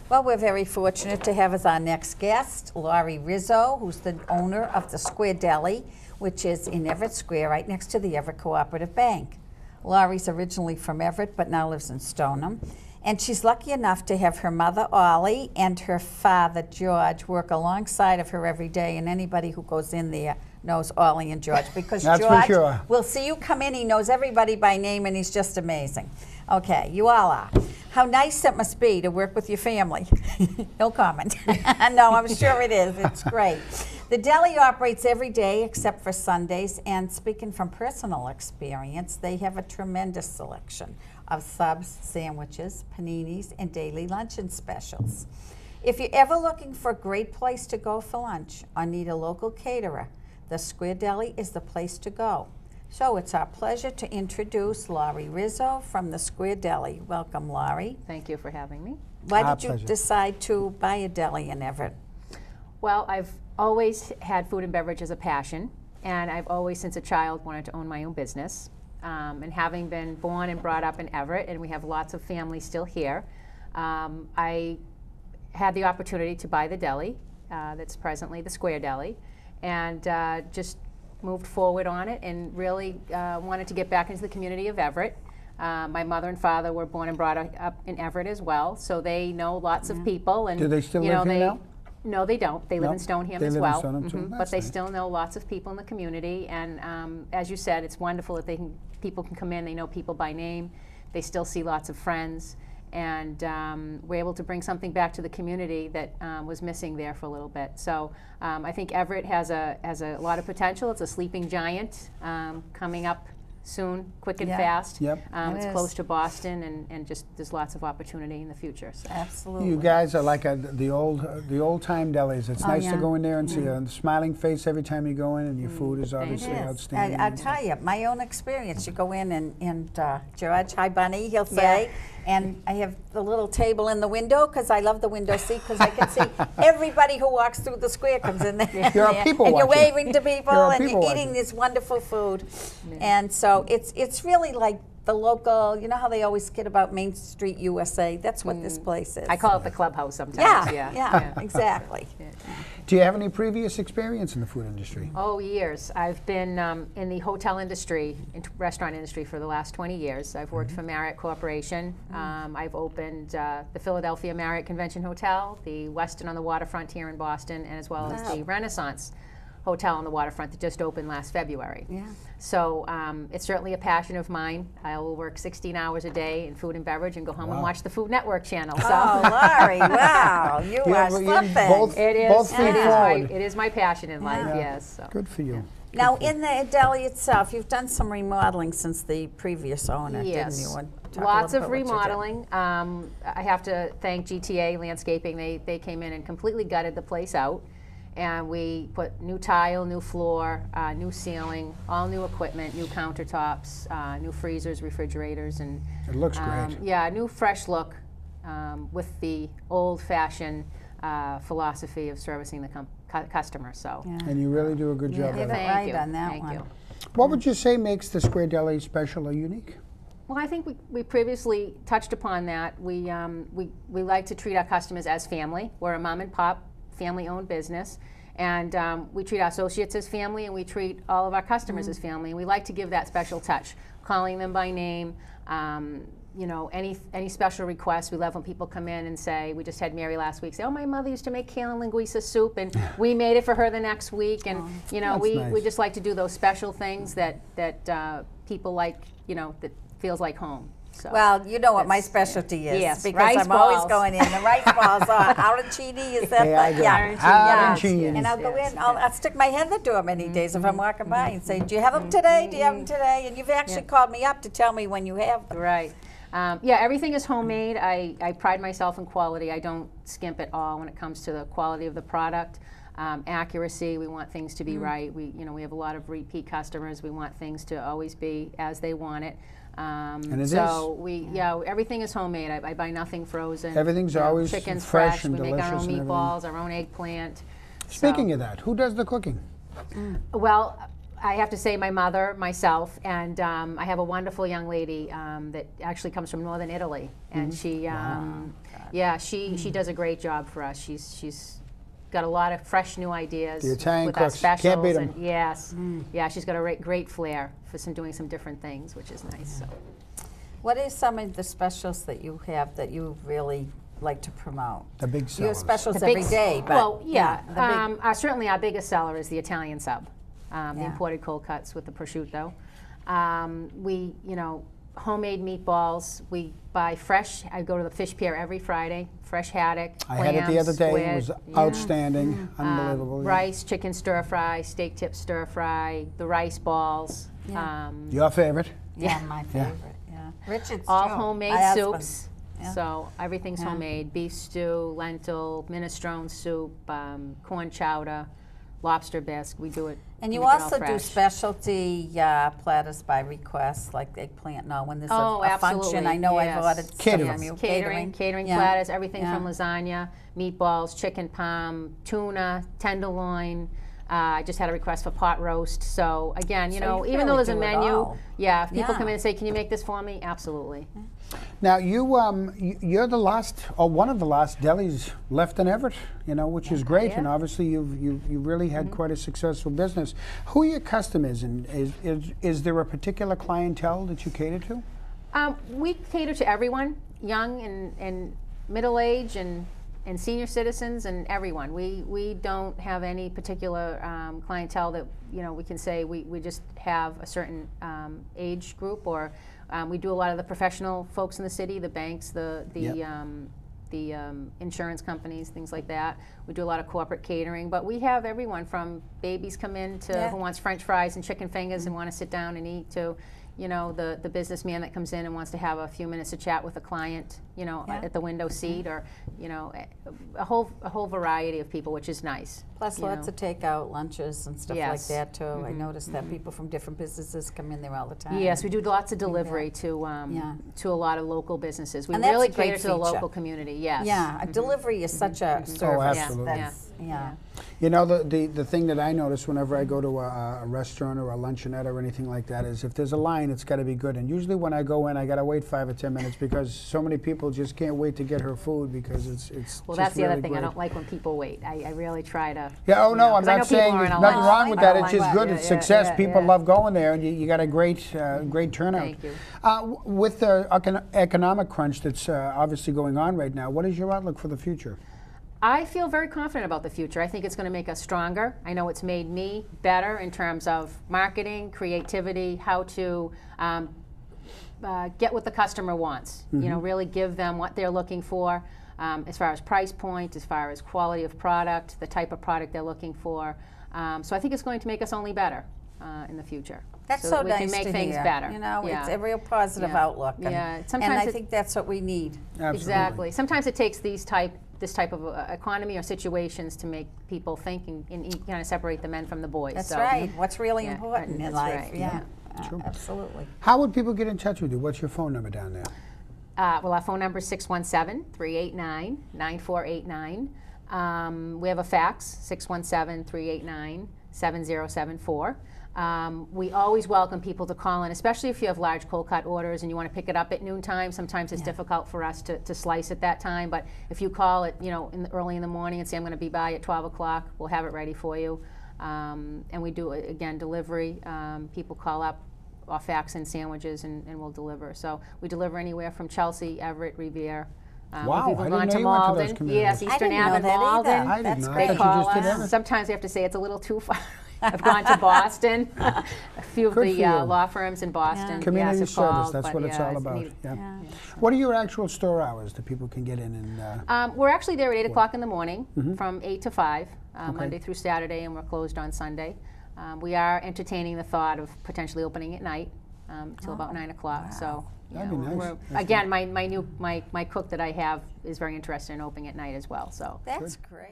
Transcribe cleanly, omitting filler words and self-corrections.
Well, we're very fortunate to have as our next guest, Laurie Rizzo, who's the owner of the Square Deli, which is in Everett Square, right next to the Everett Cooperative Bank. Laurie's originally from Everett, but now lives in Stoneham. And she's lucky enough to have her mother, Ollie, and her father, George, work alongside of her every day. And anybody who goes in there knows Ollie and George, because That's George for sure. will see you come in. He knows everybody by name, and he's just amazing. Okay, you all are. How nice it must be to work with your family. No comment. No, I'm sure it is. It's great. The deli operates every day except for Sundays, and speaking from personal experience, they have a tremendous selection of subs, sandwiches, paninis, and daily luncheon specials. If you're ever looking for a great place to go for lunch or need a local caterer, the Square Deli is the place to go. So it's our pleasure to introduce Laurie Rizzo from the Square Deli. Welcome, Laurie. Thank you for having me. Why Our did you pleasure. decide to buy a deli in Everett? Well, I've always had food and beverage as a passion, and I've always, since a child, wanted to own my own business. And having been born and brought up in Everett, and we have lots of family still here, I had the opportunity to buy the deli that's presently the Square Deli, and just moved forward on it and really wanted to get back into the community of Everett. My mother and father were born and brought up in Everett as well, so they know lots of people. And Do they still live here now? No, they don't. They live No? in Stoneham They as live in well. Stoneham, too? But That's they nice. still know lots of people in the community. And as you said, it's wonderful that people can come in. They know people by name. They still see lots of friends. And we're able to bring something back to the community that was missing there for a little bit. So I think Everett has a lot of potential. It's a sleeping giant coming up soon, quick and Yeah. fast. Yep. It's is. close to Boston, and just there's lots of opportunity in the future. So. Absolutely. You guys are like the old time delis. It's nice yeah. to go in there and see a smiling face every time you go in, and your food is obviously It is. outstanding. I tell you, my own experience, you go in and George, hi Bunny, he'll say, and I have the little table in the window, because I love the window seat, because I can see everybody who walks through the square comes in there. You're a people and you're watcher. waving to people, You're a and people you're eating watcher. this wonderful food. And so it's really like the local, you know how they always kid about Main Street USA? That's what this place is. I call it the clubhouse sometimes. Yeah, exactly. Do you have any previous experience in the food industry? Oh, years. I've been in the hotel industry, restaurant industry for the last 20 years. I've worked for Marriott Corporation. I've opened the Philadelphia Marriott Convention Hotel, the Westin on the waterfront here in Boston, and as well as the Renaissance Hotel on the waterfront that just opened last February. Yeah. So it's certainly a passion of mine. I will work 16 hours a day in food and beverage and go home and watch the Food Network channel. So. Oh, Laurie, wow, you Yeah, are well, you something. both- It is. Both feet forward. It is my passion in life. Yeah. Yes. So. Good for you. Now, in the deli itself, you've done some remodeling since the previous owner, Yes. didn't you? And talk a Lots little of bit what you did. remodeling. I have to thank GTA Landscaping. They came in and completely gutted the place out. And we put new tile, new floor, new ceiling, all new equipment, new countertops, new freezers, refrigerators, and It looks great. yeah, a new fresh look with the old-fashioned philosophy of servicing the customer. So, Yeah. And you really do a good job Yeah, of it. right thank you. on that Thank one. you. What would you say makes the Square Deli special or unique? Well, I think we previously touched upon that. We like to treat our customers as family. We're a mom and pop, family-owned business, and we treat our associates as family, and we treat all of our customers as family. And we like to give that special touch, calling them by name. You know, any special requests. We love when people come in and say, we just had Mary last week say, oh, my mother used to make kale and linguiça soup, and we made it for her the next week. And you know, That's we nice. just like to do those special things that people like. You know, that feels like home. So. Well, you know what my That's- specialty is, Yes, because rice I'm always balls. going in. The rice balls are arancini, is that Hey, I the, go, arancini. And I'll go Yes, in, I'll stick my head in the door many days if I'm walking by and say, do you have them today? Do you have them today? And you've actually called me up to tell me when you have them. Right. Yeah, everything is homemade. I pride myself in quality. I don't skimp at all when it comes to the quality of the product. Accuracy, we want things to be right. We have a lot of repeat customers. We want things to always be as they want it. And it so everything is homemade. I buy nothing frozen. Everything's always chicken's fresh and We make our delicious and own everything. meatballs, our own eggplant. Speaking of that, who does the cooking? Well, I have to say my mother, myself, and I have a wonderful young lady that actually comes from northern Italy, and she, yeah, she does a great job for us. She's got a lot of fresh new ideas The Italian with our cooks. specials. Can't beat 'em. And yes, yeah, she's got a great flair for doing some different things, which is nice. So. What are some of the specials that you have that you really like to promote? The big You have sellers. specials The big every day, but well, yeah, the big, certainly our biggest seller is the Italian sub, the imported cold cuts with the prosciutto. We, homemade meatballs. We buy fresh. I go to the fish pier every Friday. Fresh haddock, I had it the clams, other day. squid, It was outstanding, unbelievable. yeah. rice, chicken stir fry, steak tip stir fry, the rice balls. Yeah. Your favorite? yeah, my favorite. Yeah, Richard's All too. homemade My husband. soups. Yeah. So everything's homemade. Beef stew, lentil, minestrone soup, corn chowder, lobster bisque. We do it. And you make it all also do fresh. specialty platters by request, like eggplant. No, when there's Oh, a function, absolutely, I know I've yes. ordered stuff Catering. from you. Catering Yeah. platters, everything Yeah. from lasagna, meatballs, chicken parm, tuna, tenderloin. I just had a request for pot roast. So again, So you even though really there's a do it menu, all. yeah, if people Yeah. come in and say, "Can you make this for me?" Absolutely. Now you're the last, or one of the last delis left in Everett, which is great, and obviously you really had quite a successful business. Who are your customers, and is there a particular clientele that you cater to? We cater to everyone, young and middle age and senior citizens and everyone. We don't have any particular clientele that we can say we just have a certain age group, or we do a lot of the professional folks in the city, the banks, the insurance companies, things like that. We do a lot of corporate catering, but we have everyone from babies come in to who wants French fries and chicken fingers and want to sit down and eat, to the businessman that comes in and wants to have a few minutes to chat with a client, at the window seat, or a whole variety of people, which is nice. Plus lots of takeout lunches and stuff Yes. like that too. I noticed that people from different businesses come in there all the time. Yes, we do lots of delivery to a lot of local businesses. We And that's really a great cater to the feature. local community. Yes. Yeah, a delivery is such a service. absolutely. That's- yeah. The thing that I notice whenever I go to a restaurant or a luncheonette or anything like that is if there's a line, it's got to be good. And usually when I go in, I got to wait 5 or 10 minutes because so many people just can't wait to get her food because it's Well, just that's the really other thing. I great. don't like when people wait. I really try to. Yeah, oh no, I'm 'cause I know not people saying are there's in a nothing lunch. wrong with that. It's I just know, good. yeah, It's yeah, success. yeah, People yeah. love going there, and you got a great turnout. Thank you. With the economic crunch that's obviously going on right now, what is your outlook for the future? I feel very confident about the future. I think it's going to make us stronger. I know it's made me better in terms of marketing, creativity, how to get what the customer wants. Really give them what they're looking for, as far as price point, as far as quality of product, the type of product they're looking for. So I think it's going to make us only better in the future. That's so so that we nice can make to things hear. better. It's a real positive outlook. And, Yeah. and Sometimes I think that's what we need. Absolutely. Exactly. Sometimes it takes this type of economy or situations to make people think and kind of separate the men from the boys. That's So, right. What's really Yeah, important in that's life. right, Yeah, True. absolutely. How would people get in touch with you? What's your phone number down there? Well, our phone number is 617-389-9489. We have a fax, 617-389-7074. We always welcome people to call in, especially if you have large cold cut orders and you want to pick it up at noontime. Sometimes it's difficult for us to slice at that time, but if you call it, early in the morning and say, I'm going to be by at 12 o'clock, we'll have it ready for you. And we do, again, delivery. People call up, or fax in sandwiches, and we'll deliver. So we deliver anywhere from Chelsea, Everett, Revere. Wow, People I gone didn't to know you went to those Malden. communities. Yes, I Eastern didn't know Ave in that either. Malden. I did That's not. great. They I thought you call just did us. Everett. Sometimes we have to say it's a little too far. I've gone to Boston. A few of Good the for you. law firms in Boston. Community yes, have service, called, that's but what it's yeah, all it's about. needed. Yeah. What are your actual store hours that people can get in? And We're actually there at 8 o'clock in the morning, from 8 to 5, Monday through Saturday, and we're closed on Sunday. We are entertaining the thought of potentially opening at night till about 9 o'clock. So, That'd be nice. again, my cook that I have is very interested in opening at night as well. So That's great.